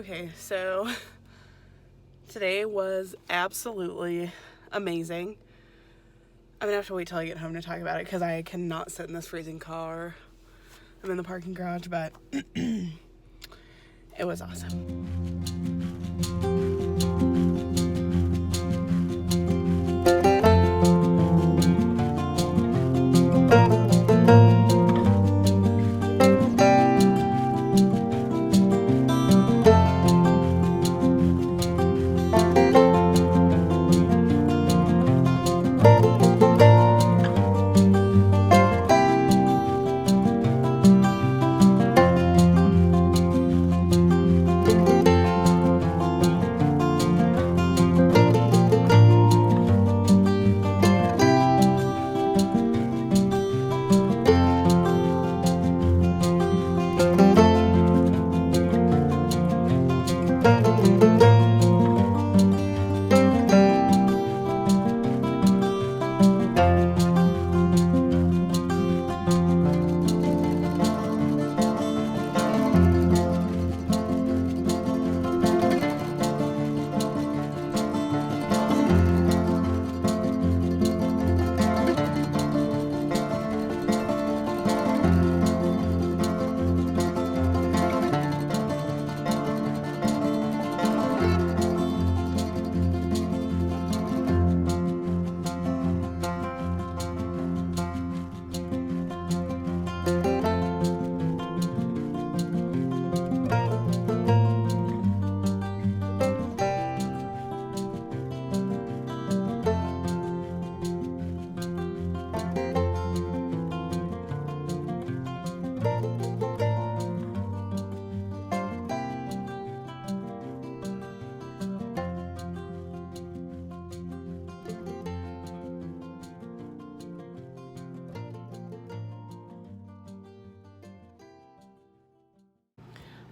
Okay, so today was absolutely amazing. I'm gonna have to wait till I get home to talk about it because I cannot sit in this freezing car. I'm in the parking garage, but it was awesome.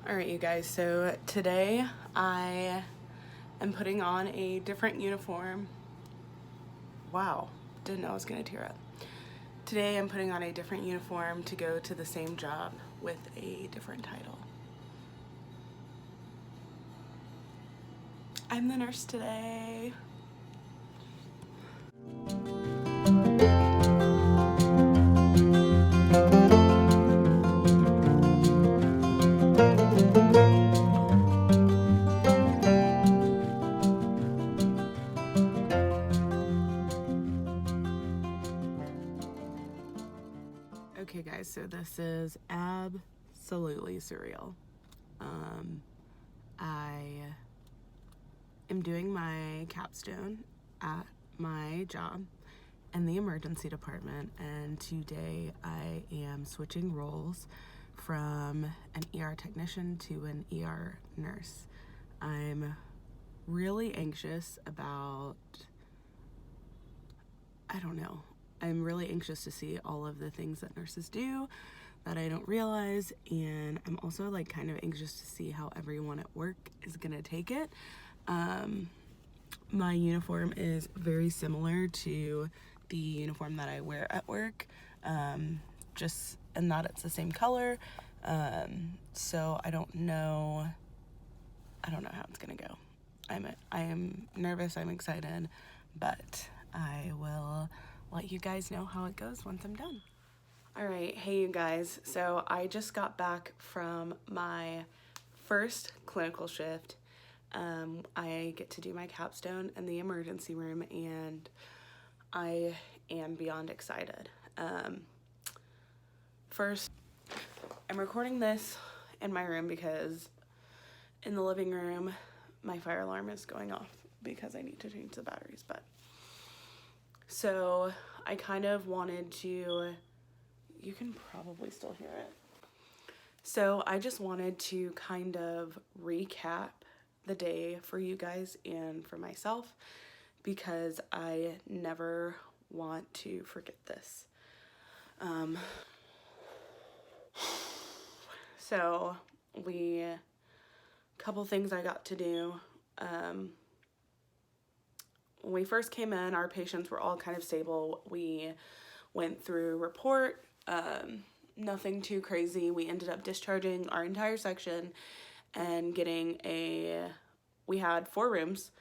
Alright, you guys, so today I am putting on a different uniform. Wow, didn't know I was gonna tear up. Today I'm putting on a different uniform to go to the same job with a different title. I'm the nurse today. Okay guys, so this is absolutely surreal. I am doing my capstone at my job in the emergency department, and today I am switching roles from an ER technician to an ER nurse. I'm really anxious about, I'm really anxious to see all of the things that nurses do that I don't realize, and I'm also like kind of anxious to see how everyone at work is gonna take it. My uniform is very similar to the uniform that I wear at work, just in that it's the same color, so I don't know how it's gonna go. I am nervous, I'm excited, but I will let you guys know how it goes once I'm done. Alright, hey you guys, so I just got back from my first clinical shift. I get to do my capstone in the emergency room, and I am beyond excited. First, I'm recording this in my room because in the living room my fire alarm is going off because I need to change the batteries. But so I kind of wanted to, you can probably still hear it. So I just wanted to kind of recap the day for you guys and for myself, because I never want to forget this. So couple things I got to do. When we first came in, our patients were all kind of stable. We went through report, nothing too crazy. We ended up discharging our entire section, and we had 4 rooms,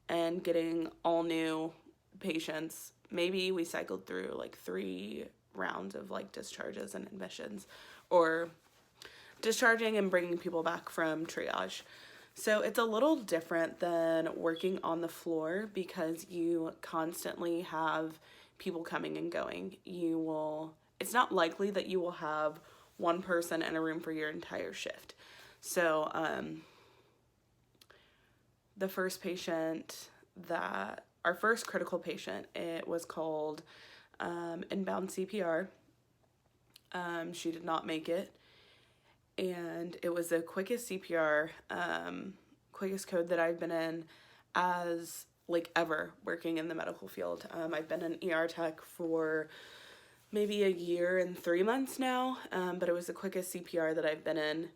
and getting all new patients. Maybe we cycled through like 3 rounds of like discharges and admissions, or discharging and bringing people back from triage. So it's a little different than working on the floor because you constantly have people coming and going. It's not likely that you will have one person in a room for your entire shift. So the first patient our first critical patient, it was called inbound CPR. She did not make it. And it was the quickest CPR, quickest code that I've been in as like ever working in the medical field. I've been an ER tech for maybe a year and 3 months now, but it was the quickest CPR that I've been in.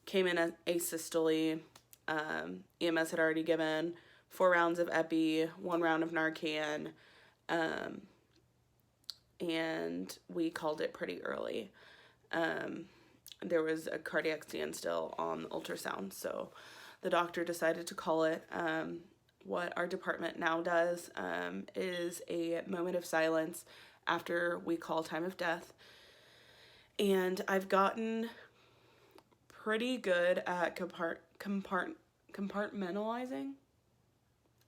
Came in as asystole. EMS had already given 4 rounds of epi, 1 round of Narcan, and we called it pretty early. There was a cardiac standstill on ultrasound, so the doctor decided to call it. What our department now does is a moment of silence after we call time of death. And I've gotten pretty good at compartmentalizing.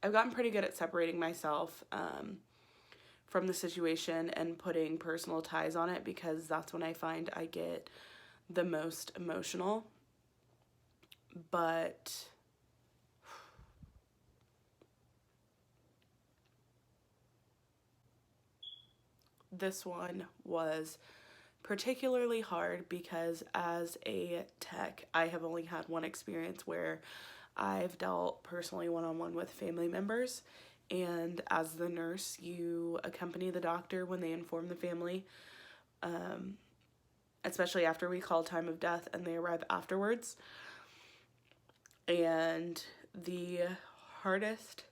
I've gotten pretty good at separating myself from the situation and putting personal ties on it, because that's when I find I get the most emotional. But this one was particularly hard because as a tech, I have only had one experience where I've dealt personally one-on-one with family members. And as the nurse, you accompany the doctor when they inform the family, especially after we call time of death and they arrive afterwards. And the hardest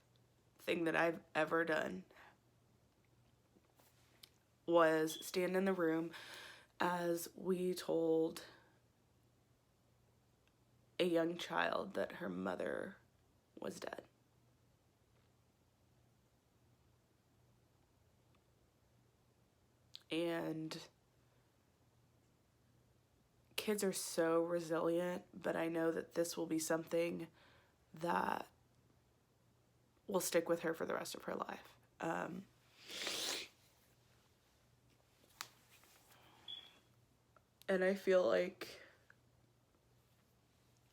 thing that I've ever done was stand in the room as we told a young child that her mother was dead. And kids are so resilient, but I know that this will be something that will stick with her for the rest of her life. And I feel like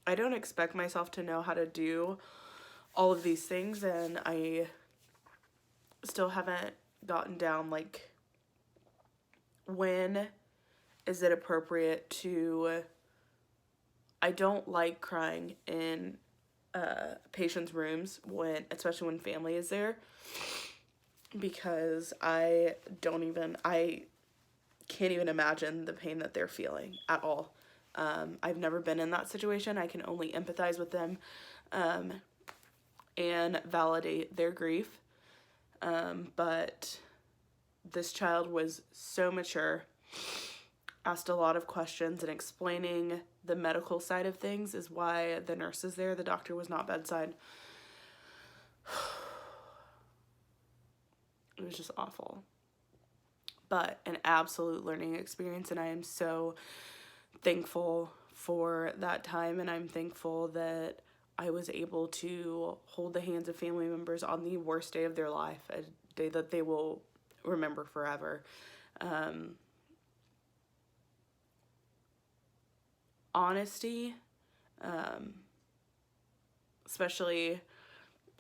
I don't expect myself to know how to do all of these things, and I still haven't gotten down like when is it appropriate to... I don't like crying in patients' rooms, especially when family is there, because I can't even imagine the pain that they're feeling at all. I've never been in that situation. I can only empathize with them and validate their grief. But this child was so mature, asked a lot of questions, and explaining the medical side of things is why the nurse is there. The doctor was not bedside. It was just awful. But an absolute learning experience, and I am so thankful for that time, and I'm thankful that I was able to hold the hands of family members on the worst day of their life, a day that they will remember forever. Honesty, especially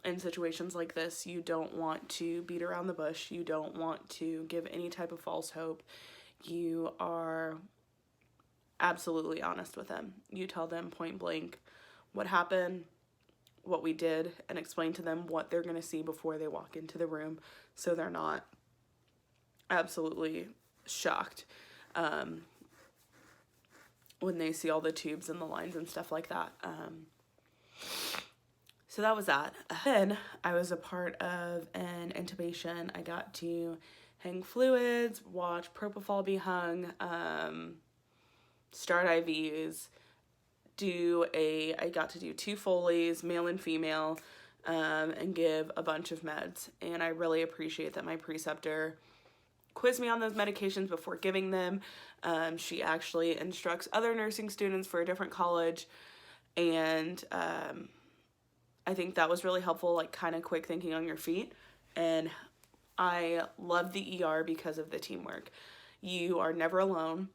in situations like this, you don't want to beat around the bush. You don't want to give any type of false hope. You are absolutely honest with them. You tell them point blank what happened, what we did, and explain to them what they're going to see before they walk into the room, so they're not absolutely shocked when they see all the tubes and the lines and stuff like that. So that was that. Then I was a part of an intubation. I got to hang fluids, watch propofol be hung, start IVs, I got to do 2 Foleys, male and female, and give a bunch of meds. And I really appreciate that my preceptor quizzed me on those medications before giving them. She actually instructs other nursing students for a different college, and I think that was really helpful, like kind of quick thinking on your feet. And I love the ER because of the teamwork. You are never alone.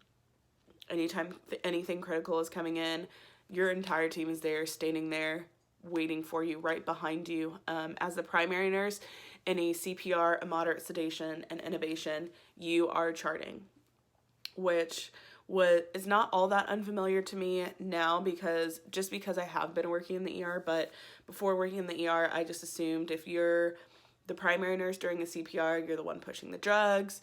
Anytime anything critical is coming in, your entire team is there, standing there, waiting for you, right behind you. As the primary nurse in a CPR, a moderate sedation, and intubation, you are charting, which is not all that unfamiliar to me now because I have been working in the ER, but before working in the ER, I just assumed if you're the primary nurse during a CPR, you're the one pushing the drugs,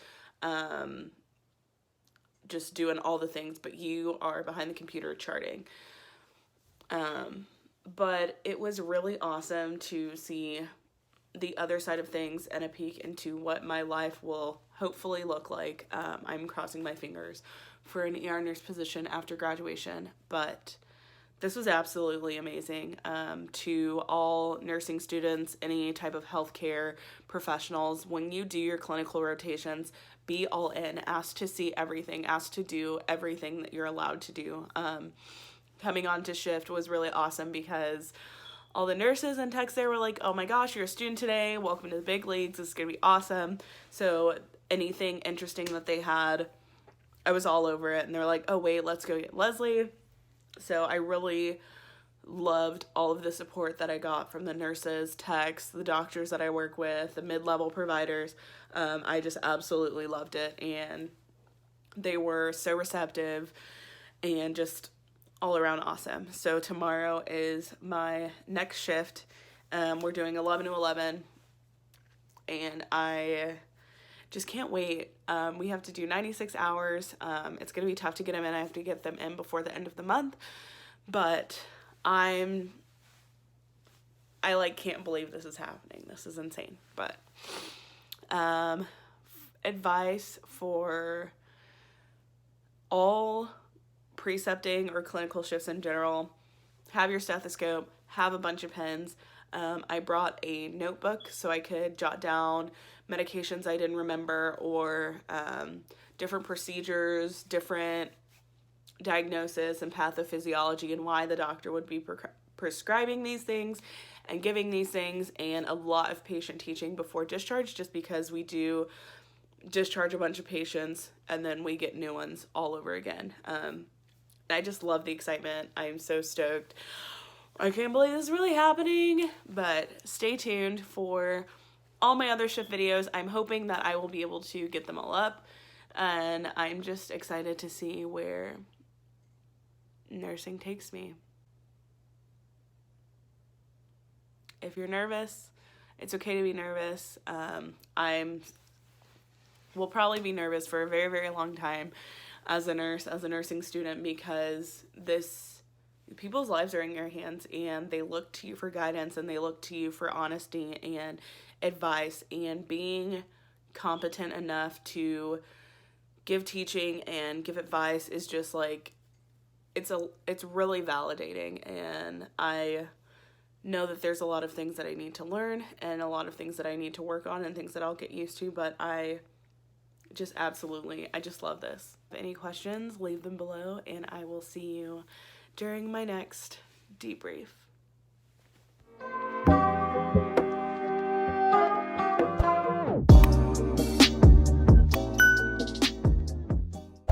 just doing all the things, but you are behind the computer charting. But it was really awesome to see the other side of things and a peek into what my life will hopefully look like. I'm crossing my fingers for an ER nurse position after graduation, but this was absolutely amazing. To all nursing students, any type of healthcare professionals, when you do your clinical rotations, be all in, ask to see everything, ask to do everything that you're allowed to do. Coming on to shift was really awesome because all the nurses and techs there were like, oh my gosh, you're a student today, welcome to the big leagues, this is gonna be awesome. So anything interesting that they had, I was all over it, and they're like, oh wait, let's go get Leslie. So I really loved all of the support that I got from the nurses, techs, the doctors that I work with, the mid-level providers. I just absolutely loved it, and they were so receptive and just all around awesome. So tomorrow is my next shift. We're doing 11 to 11, and I just can't wait. We have to do 96 hours. It's going to be tough to get them in. I have to get them in before the end of the month, but I can't believe this is happening. This is insane. But advice for all precepting or clinical shifts in general: have your stethoscope, have a bunch of pens. I brought a notebook so I could jot down medications I didn't remember, or different procedures, different diagnosis and pathophysiology, and why the doctor would be prescribing these things and giving these things, and a lot of patient teaching before discharge, just because we do discharge a bunch of patients and then we get new ones all over again. I just love the excitement. I am so stoked. I can't believe this is really happening, but stay tuned for all my other shift videos. I'm hoping that I will be able to get them all up, and I'm just excited to see where nursing takes me. If you're nervous, it's okay to be nervous. Will probably be nervous for a very, very long time as a nurse, as a nursing student, because people's lives are in your hands, and they look to you for guidance, and they look to you for honesty and advice, and being competent enough to give teaching and give advice is just like, it's really validating. And I know that there's a lot of things that I need to learn and a lot of things that I need to work on and things that I'll get used to, but I just love this. If any questions, leave them below, and I will see you during my next debrief.